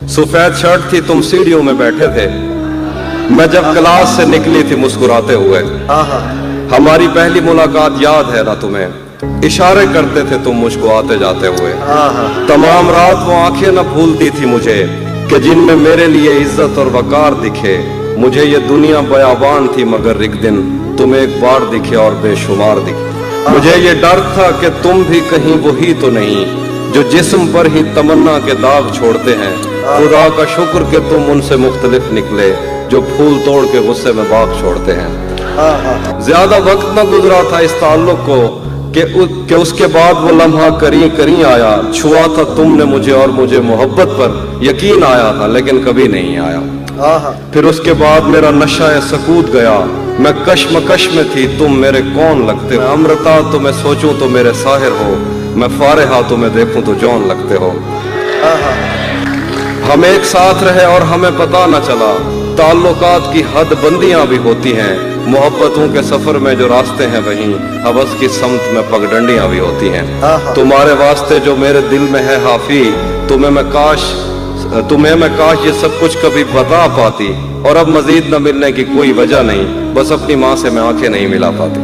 सफेद शर्ट थी, तुम सीढ़ियों में बैठे थे, मैं जब क्लास से निकली थी मुस्कुराते हुए। हमारी पहली मुलाकात याद है ना तुम्हें, इशारे करते थे तुम मुझको आते जाते हुए। तमाम रात वो आंखें न भूलती थी मुझे कि जिनमें मेरे लिए इज्जत और वकार दिखे। मुझे ये दुनिया बयाबान थी मगर एक दिन तुम एक बार दिखे और बेशुमार दिखे। मुझे ये डर था कि तुम भी कहीं वही तो नहीं जो जिस्म पर ही तमन्ना के दाग छोड़ते हैं। खुदा का शुक्र कि तुम उनसे मुख्तलिफ निकले जो फूल तोड़ के गुस्से में बाग छोड़ते हैं। ज्यादा वक्त न गुजरा था इस ताल्लुक को कि उसके बाद वो लम्हा करी करी आया। छुआ था तुमने मुझे और मुझे मोहब्बत पर यकीन आया था, लेकिन कभी नहीं आया। फिर उसके बाद मेरा नशा सकूत गया, मैं कश्मकश में थी, तुम मेरे कौन लगते हो। अमृता तो मैं सोचूं तो मेरे साहिर हो, मैं फारिहा तो मैं देखूं तो जौन लगते हो। हम एक साथ रहे और हमें पता न चला, ताल्लुकात की हद बंदियां भी होती हैं। मोहब्बतों के सफर में जो रास्ते हैं वहीं हवस की समत में पगडंडियां भी होती हैं। तुम्हारे वास्ते जो मेरे दिल में है हाफी, तुम्हें मैं काश ये सब कुछ कभी बता पाती। और अब मजीद न मिलने की कोई वजह नहीं, बस अपनी माँ से मैं आंखें नहीं मिला पाती।